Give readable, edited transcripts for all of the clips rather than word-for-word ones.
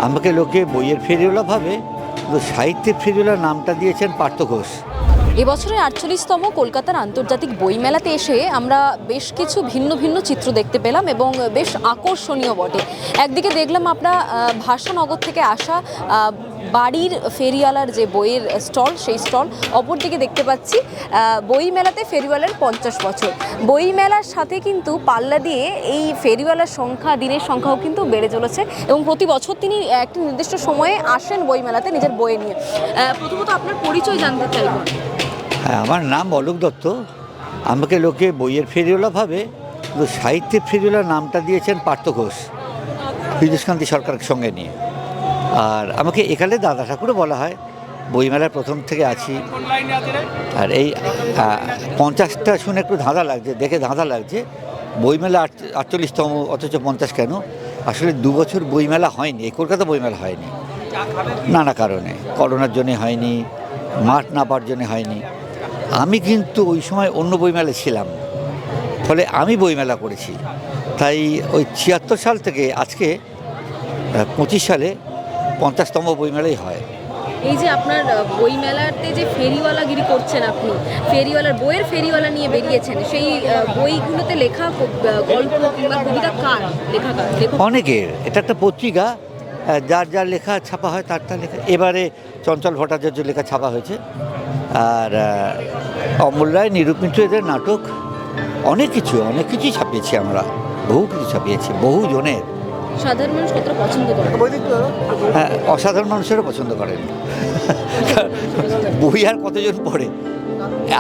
আমাকে লোকে বইয়ের ফেরিওয়ালা ভাবে, কিন্তু সাহিত্যের ফেরিওয়ালার নামটা দিয়েছেন পার্থ ঘোষ। এবছরের ৪৮তম কলকাতার আন্তর্জাতিক বইমেলাতে এসে আমরা বেশ কিছু ভিন্ন ভিন্ন চিত্র দেখতে পেলাম এবং বেশ আকর্ষণীয় বটে। একদিকে দেখলাম আমরা ভাষানগর থেকে আসা বাড়ির ফেরিওয়ালার যে বইয়ের স্টল, সেই স্টল। অপরদিকে দেখতে পাচ্ছি বইমেলাতে ফেরিওয়ালার ৫০ বছর। বইমেলার সাথে কিন্তু পাল্লা দিয়ে এই ফেরিওয়ালার সংখ্যা, দিনের সংখ্যাও কিন্তু বেড়ে চলেছে এবং প্রতি বছর তিনি একটি নির্দিষ্ট সময়ে আসেন বইমেলাতে নিজের বই নিয়ে। প্রথমত আপনার পরিচয় জানতে চাইব। হ্যাঁ, আমার নাম অলোক দত্ত। আমাকে লোকে বইয়ের ফেরিওয়ালা ভাবে, কিন্তু সাহিত্যের ফেরিওয়ালার নামটা দিয়েছেন পার্থ ঘোষ, পীযূষকান্তি সরকারের সঙ্গে নিয়ে। আর আমাকে এখানে দাদা ঠাকুরও বলা হয়। বইমেলার প্রথম থেকে আছি। আর এই ৫০টা শুনে একটু ধাঁধা লাগছে, দেখে ধাঁধা লাগছে। বইমেলা ৪৮তম, অথচ ৫০ কেন? আসলে ২ বছর বইমেলা হয়নি, এই কলকাতা বইমেলা হয়নি নানা কারণে। করোনার জন্যে হয়নি, মাঠ না পাওয়ার জন্যে হয়নি। আমি কিন্তু ওই সময় অন্য বইমেলা ছিলাম, ফলে আমি বইমেলা করেছি। তাই ওই ৭৬ সাল থেকে আজকে ২৫ সালে ৫০তম বইমেলাই হয়। এই যে আপনার বইমেলাতে যে ফেরিওয়ালাগিরি করছেন, আপনি ফেরিওয়ালার বইয়ের ফেরিওয়ালা নিয়ে বেরিয়েছেন, সেই বইগুলোতে লেখা গল্প কিংবা কবিতা কার লেখাকার? অনেকের। এটা একটা পত্রিকা, যার যার লেখা ছাপা হয় তার লেখা। এবারে চঞ্চল ভট্টাচার্য লেখা ছাপা হয়েছে, আর অমল রায়, নিরূপ মিত্র, এদের নাটক, অনেক কিছুই ছাপিয়েছি আমরা। বহু কিছু ছাপিয়েছি, বহু জনের। সাধারণ মানুষ কতটা পছন্দ করে? হ্যাঁ, অসাধারণ মানুষেরও পছন্দ করেন। বই আর কতজন পড়ে?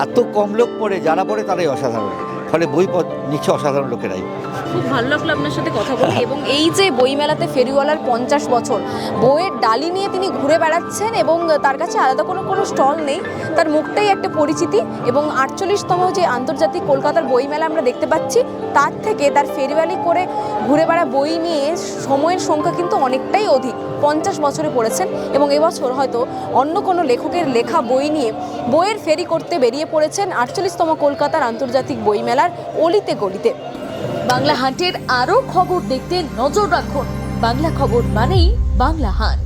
এত কম লোক পড়ে, যারা পড়ে তারাই অসাধারণ। ফলে বই নিচ্ছে অসাধারণ লোকেরাই। খুব ভালো লাগলো আপনার সাথে কথা বলে। এবং এই যে বইমেলাতে ফেরিওয়ালার ৫০ বছর, বইয়ের ডালি নিয়ে তিনি ঘুরে বেড়াচ্ছেন এবং তার কাছে আলাদা কোনো স্টল নেই, তার মুখটাই একটা পরিচিতি। এবং ৪৮তম যে আন্তর্জাতিক কলকাতার বইমেলা আমরা দেখতে পাচ্ছি, তার থেকে তার ফেরিওয়ালি করে ঘুরে বেড়া বই নিয়ে সময়ের সংখ্যা কিন্তু অনেকটাই অধিক, ৫০ বছরে পড়েছেন। এবং এবছর হয়তো অন্য কোনো লেখকের লেখা বই নিয়ে বইয়ের ফেরি করতে বেরিয়ে পড়েছেন ৪৮তম কলকাতার আন্তর্জাতিক বইমেলার অলিতে গলিতে। বাংলা হাটের আরও খবর দেখতে নজর রাখুন। বাংলা খবর মানেই বাংলা হাট।